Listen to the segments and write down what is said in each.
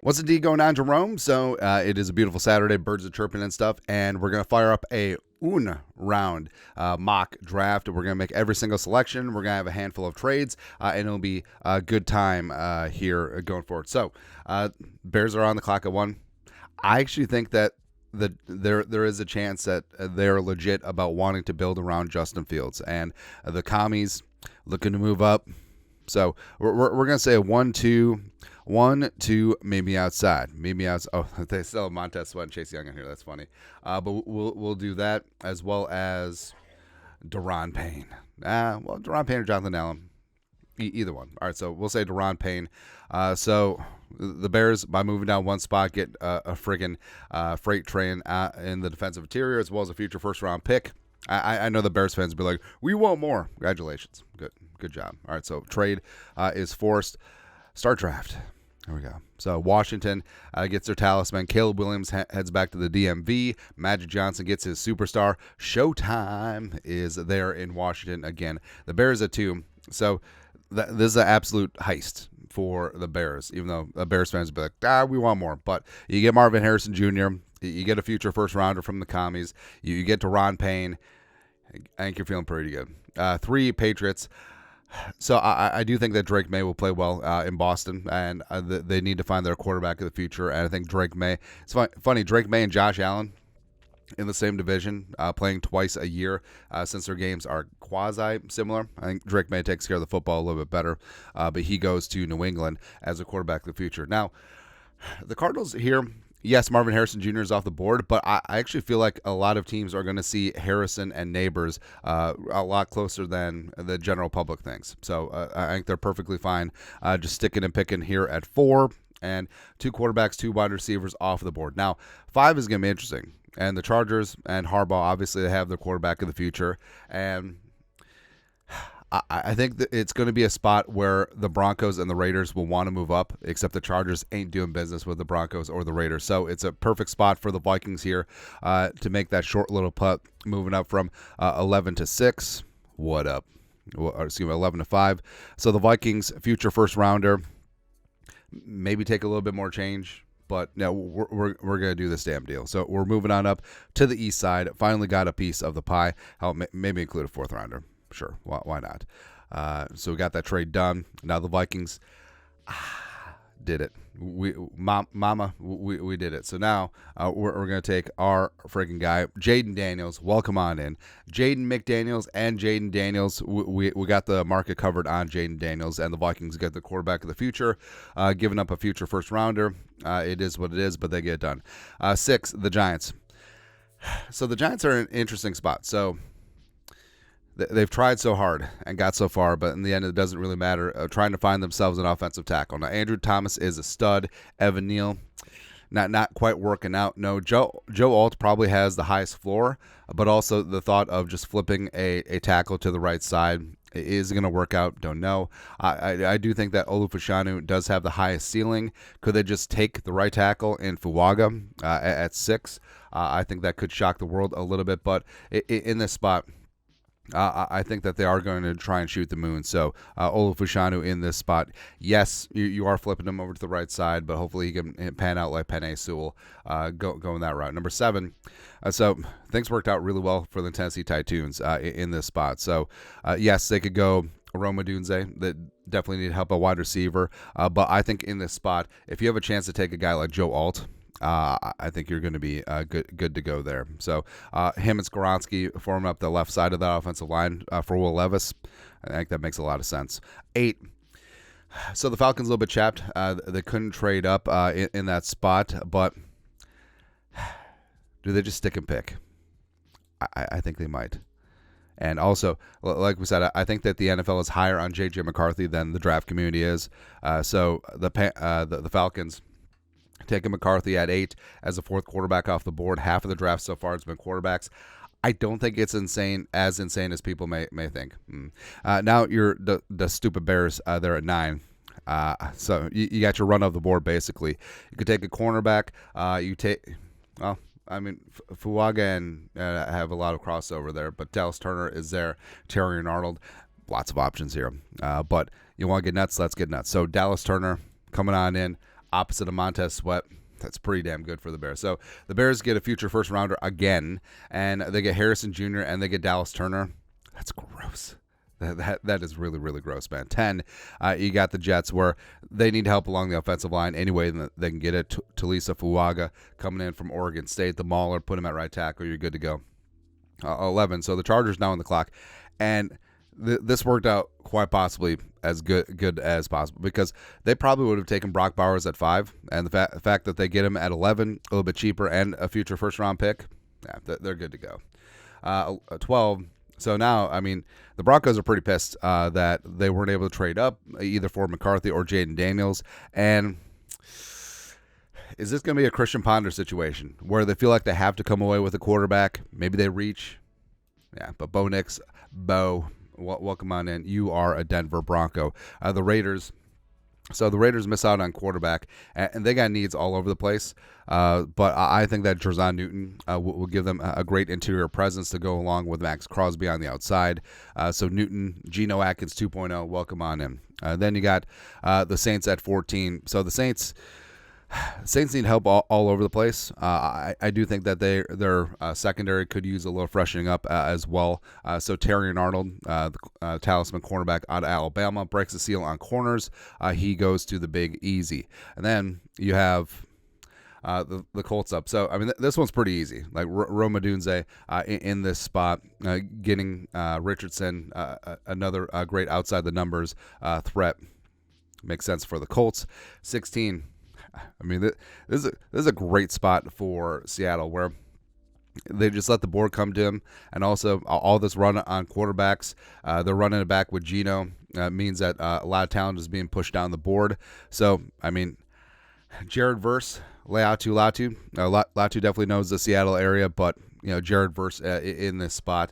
What's the D going on, Jerome? So it is a beautiful Saturday. Birds are chirping and stuff, and we're going to fire up a round mock draft. We're going to make every single selection. We're going to have a handful of trades, and it'll be a good time here going forward. So Bears are on the clock at 1. I actually think that there is a chance that they're legit about wanting to build around Justin Fields, and the commies looking to move up. So we're going to say a 1-2. 1-2, maybe outside. Oh, they still have Montez Sweat and Chase Young in here. That's funny. But we'll do that, as well as Daron Payne. Daron Payne or Jonathan Allen. Either one. All right, so we'll say Daron Payne. So the Bears, by moving down one spot, get a friggin' freight train in the defensive interior, as well as a future first-round pick. I know the Bears fans will be like, we want more. Congratulations. Good job. All right, so trade is forced. Start draft. Here we go. So Washington gets their talisman. Caleb Williams heads back to the DMV. Magic Johnson gets his superstar. Showtime is there in Washington again. The Bears at 2. So this is an absolute heist for the Bears, even though the Bears fans will be like, we want more. But you get Marvin Harrison Jr., you get a future first-rounder from the commies, you get Daron Payne. I think you're feeling pretty good. 3 Patriots. So I do think that Drake May will play well in Boston, and they need to find their quarterback of the future. And I think Drake May. It's funny. Drake May and Josh Allen in the same division, playing twice a year, since their games are quasi similar. I think Drake May takes care of the football a little bit better, but he goes to New England as a quarterback of the future. Now, the Cardinals here. Yes, Marvin Harrison Jr. is off the board, but I actually feel like a lot of teams are going to see Harrison and Neighbors a lot closer than the general public thinks. So I think they're perfectly fine just sticking and picking here at 4, and 2 quarterbacks, 2 wide receivers off the board. Now, 5 is going to be interesting, and the Chargers and Harbaugh, obviously, they have their quarterback of the future, and I think that it's going to be a spot where the Broncos and the Raiders will want to move up, except the Chargers ain't doing business with the Broncos or the Raiders. So it's a perfect spot for the Vikings here to make that short little putt, moving up from 11 to 6. What up? Or, excuse me, 11 to 5. So the Vikings, future first rounder, maybe take a little bit more change. But no, we're going to do this damn deal. So we're moving on up to the east side. Finally got a piece of the pie. Hell, maybe include a 4th rounder. Sure, why not? So we got that trade done. Now the Vikings did it. We did it. So now we're going to take our freaking guy, Jaden Daniels. Welcome on in. Jaden McDaniels and Jaden Daniels. We got the market covered on Jaden Daniels, and the Vikings get the quarterback of the future, giving up a future first rounder. It is what it is, but they get it done. 6, the Giants. So the Giants are in an interesting spot. So they've tried so hard and got so far, but in the end, it doesn't really matter. Trying to find themselves an offensive tackle. Now, Andrew Thomas is a stud. Evan Neal, not quite working out. No, Joe Alt probably has the highest floor, but also the thought of just flipping a tackle to the right side is going to work out. Don't know. I do think that Olu-Fashanu does have the highest ceiling. Could they just take the right tackle in Fuaga at 6? I think that could shock the world a little bit, but in this spot, I think that they are going to try and shoot the moon. So Olu-Fashanu in this spot. Yes, you are flipping him over to the right side, but hopefully he can pan out like Penei Sewell, going that route. Number 7. So things worked out really well for the Tennessee Titans in this spot. So yes, they could go Roma Dunze. That definitely need help at wide receiver. But I think in this spot, if you have a chance to take a guy like Joe Alt, I think you're going to be good to go there. So him and Skoronski forming up the left side of that offensive line for Will Levis. I think that makes a lot of sense. 8. So the Falcons a little bit chapped. They couldn't trade up in that spot, but do they just stick and pick? I think they might. And also, like we said, I think that the NFL is higher on J.J. McCarthy than the draft community is. So the Falcons taking McCarthy at 8 as a 4th quarterback off the board. Half of the draft so far has been quarterbacks. I don't think it's as insane as people may think. Now you're the stupid Bears. They're at 9. So you got your run of the board basically. You could take a cornerback. Fuaga and have a lot of crossover there, but Dallas Turner is there. Terrion Arnold, lots of options here. But you want to get nuts? Let's get nuts. So Dallas Turner coming on in. opposite of Montez Sweat. That's pretty damn good for the Bears. So the Bears get a future first rounder again, and they get Harrison Jr. and they get Dallas Turner. That's gross. That is really, really gross, man. 10, you got the Jets, where they need help along the offensive line anyway they can get it. Talisa Fuaga coming in from Oregon State. The Mauler, put him at right tackle. You're good to go. 11, so the Chargers now on the clock. And this worked out quite possibly as good as possible, because they probably would have taken Brock Bowers at 5, and the fact that they get him at 11, a little bit cheaper, and a future first-round pick, yeah, they're good to go. 12, so now, I mean, the Broncos are pretty pissed that they weren't able to trade up either for McCarthy or Jaden Daniels, and is this going to be a Christian Ponder situation where they feel like they have to come away with a quarterback? Maybe they reach. Yeah, but Bo Nix, welcome on in. You are a Denver Bronco. The Raiders. So the Raiders miss out on quarterback, and they got needs all over the place. But I think that Jerzon Newton will give them a great interior presence to go along with Max Crosby on the outside. So Newton, Geno Atkins 2.0, welcome on in. Then you got the Saints at 14. So the Saints need help all over the place. I do think that their secondary could use a little freshening up as well. So Terrion Arnold, the talisman cornerback out of Alabama, breaks the seal on corners. He goes to the Big Easy. And then you have the Colts up. So, I mean, this one's pretty easy. Like Rome Odunze in this spot, getting Richardson, another great outside the numbers threat. Makes sense for the Colts. 16. I mean, this is a great spot for Seattle, where they just let the board come to him, and also all this run on quarterbacks. They're running it back with Geno. Means that a lot of talent is being pushed down the board. So, I mean, Jared Verse, Latu. Latu definitely knows the Seattle area, but Jared Verse in this spot,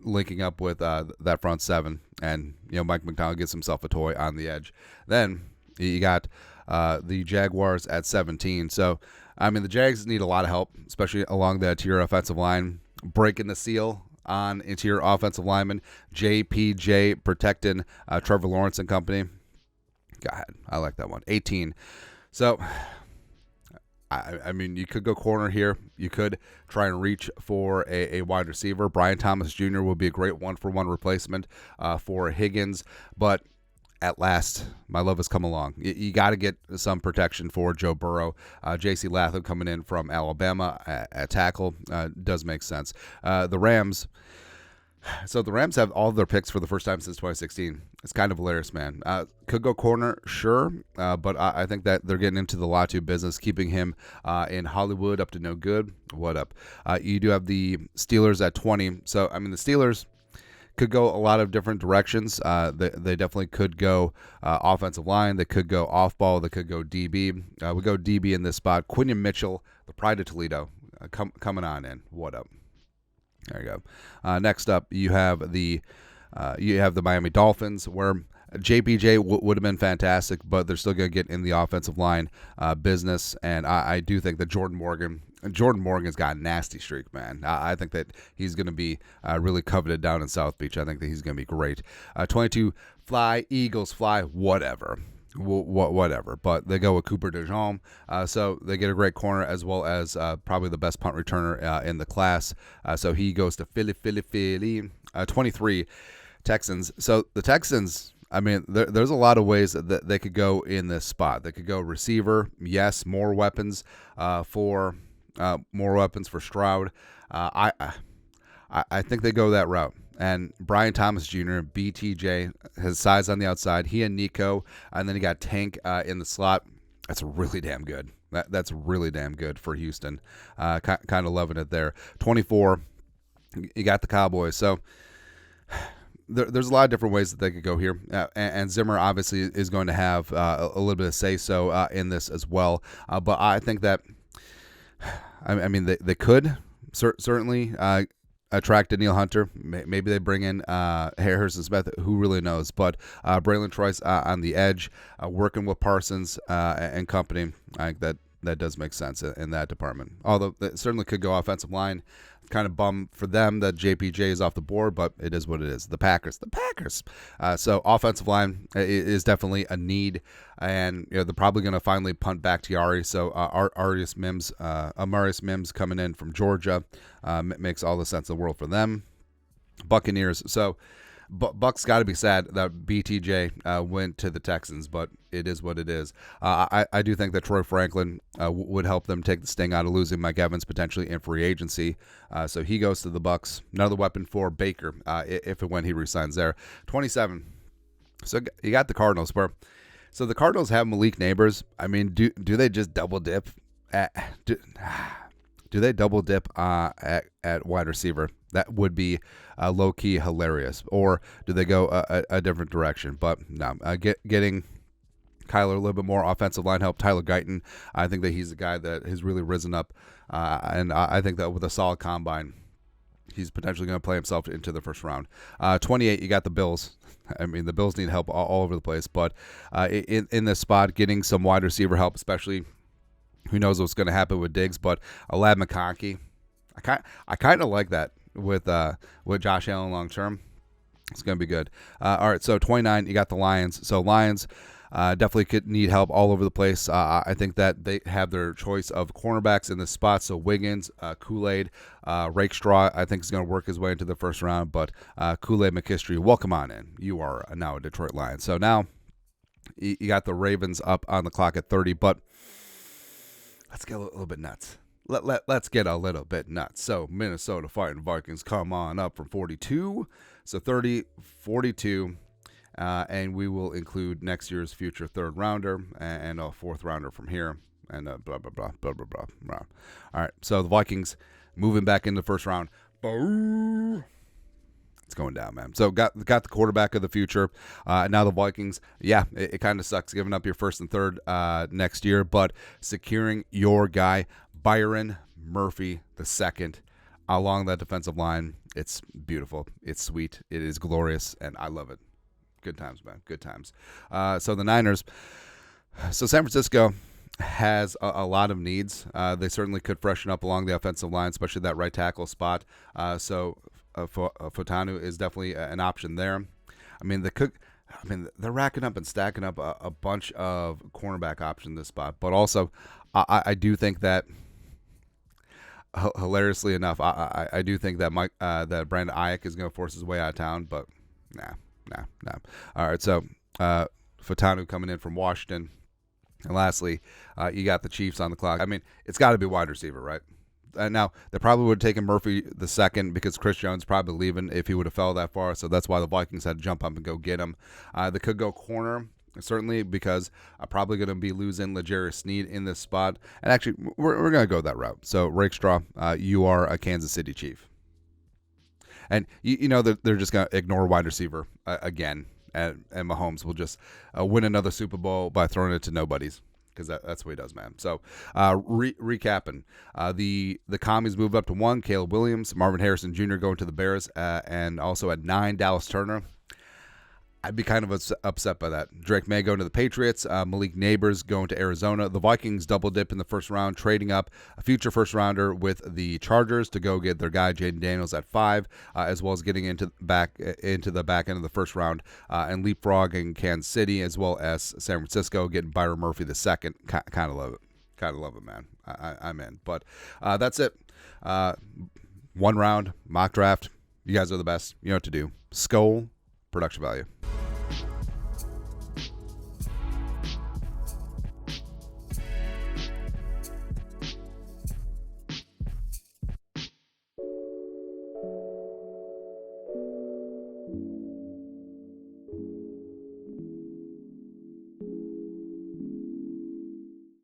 linking up with that front seven, and Mike McDonald gets himself a toy on the edge. Then you got the Jaguars at 17. So, I mean, the Jags need a lot of help, especially along the interior offensive line, breaking the seal on interior offensive linemen. JPJ protecting Trevor Lawrence and company. God, I like that one. 18. So, I mean, you could go corner here. You could try and reach for a wide receiver. Brian Thomas Jr. will be a great one-for-one replacement for Higgins, but at last, my love has come along. You got to get some protection for Joe Burrow. J.C. Latham coming in from Alabama at tackle does make sense. The Rams. So the Rams have all of their picks for the first time since 2016. It's kind of hilarious, man. Could go corner, sure, but I think that they're getting into the Latu business, keeping him in Hollywood up to no good. What up? You do have the Steelers at 20. So, I mean, the Steelers could go a lot of different directions. They definitely could go offensive line. They could go off ball. They could go DB. We go DB in this spot. Quinion Mitchell, the pride of Toledo, coming on in. What up? There you go. Next up, you have the Miami Dolphins, where JPJ would have been fantastic, but they're still going to get in the offensive line business. And I do think that Jordan Morgan's got a nasty streak, man. I think that he's going to be really coveted down in South Beach. I think that he's going to be great. 22, fly, Eagles fly, whatever. Whatever, but they go with Cooper DeJean, so they get a great corner as well as probably the best punt returner in the class. So he goes to Philly. 23, Texans. So the Texans, I mean, there's a lot of ways that they could go in this spot. They could go receiver, yes, more weapons for Stroud. I think they go that route. And Brian Thomas Jr., BTJ, his size on the outside. He and Nico, and then you got Tank in the slot. That's really damn good. That's really damn good for Houston. Kind of loving it there. 24, you got the Cowboys. So there's a lot of different ways that they could go here. And Zimmer obviously is going to have a little bit of say-so in this as well. But I think that, I mean, they could certainly attract Danielle Hunter. Maybe they bring in Harrison Smith. Who really knows? But Braylon Trice on the edge, working with Parsons and company. I think that does make sense in that department. Although it certainly could go offensive line. Kind of bummed for them that JPJ is off the board, but it is what it is. The Packers. So offensive line is definitely a need, and they're probably going to finally punt back Tiari. So Amarius Mims coming in from Georgia makes all the sense in the world for them. Buccaneers. So Buck's got to be sad that BTJ went to the Texans, but it is what it is. I do think that Troy Franklin would help them take the sting out of losing Mike Evans potentially in free agency. So he goes to the Bucks. Another weapon for Baker if and when he resigns there. 27. So you got the Cardinals. So the Cardinals have Malik Neighbors. I mean, do they just double dip? Do they double dip at wide receiver? That would be low-key hilarious. Or do they go a different direction? But no, getting Kyler a little bit more offensive line help. Tyler Guyton, I think that he's the guy that has really risen up. And I think that with a solid combine, he's potentially going to play himself into the first round. 28, you got the Bills. I mean, the Bills need help all over the place. But in this spot, getting some wide receiver help, especially who knows what's going to happen with Diggs. But Ladd McConkey, I kind of like that with Josh Allen long term. It's going to be good. All right, so 29, you got the Lions. So Lions definitely could need help all over the place. I think that they have their choice of cornerbacks in this spot. So Wiggins, Kool-Aid, Rakestraw, I think is going to work his way into the first round. But Kool-Aid McKinstry, welcome on in. You are now a Detroit Lion. So now you got the Ravens up on the clock at 30. But let's get a little bit nuts. Let's get a little bit nuts. So Minnesota Fighting Vikings come on up from 42. So 30, 42. And we will include next year's future third rounder and a fourth rounder from here, and blah, blah, blah, blah, blah, blah, blah. All right, so the Vikings moving back in the first round. It's going down, man. So got the quarterback of the future. Now the Vikings, it kind of sucks giving up your first and third next year, but securing your guy, Byron Murphy II, along that defensive line, it's beautiful. It's sweet. It is glorious, and I love it. Good times, man. Good times. So the Niners. So San Francisco has a lot of needs. They certainly could freshen up along the offensive line, especially that right tackle spot. So Fotanu is definitely an option there. I mean, they're racking up and stacking up a bunch of cornerback options in this spot. But also, I do think that, hilariously enough, I do think that that Brandon Ayuk is going to force his way out of town. But nah. All right, so Fotanu coming in from Washington. And lastly, you got the Chiefs on the clock. I mean, it's got to be wide receiver, right? Now, they probably would have taken Murphy the second because Chris Jones probably leaving if he would have fell that far. So that's why the Vikings had to jump up and go get him. They could go corner, certainly, because I'm probably going to be losing L'Jarius Sneed in this spot. And actually, we're going to go that route. So, Rakestraw, you are a Kansas City Chief. And you know they're just going to ignore wide receiver again, and Mahomes will just win another Super Bowl by throwing it to nobodies, because that's what he does, man. So recapping, the Commies moved up to 1, Caleb Williams, Marvin Harrison Jr. going to the Bears, and also at 9, Dallas Turner. I'd be kind of upset by that. Drake May going to the Patriots. Malik Neighbors going to Arizona. The Vikings double dip in the first round, trading up a future first rounder with the Chargers to go get their guy Jaden Daniels at 5, as well as getting into the back end of the first round and leapfrogging Kansas City as well as San Francisco, getting Byron Murphy II. Kind of love it. Kind of love it, man. I'm in. But that's it. One round mock draft. You guys are the best. You know what to do. Skol, production value.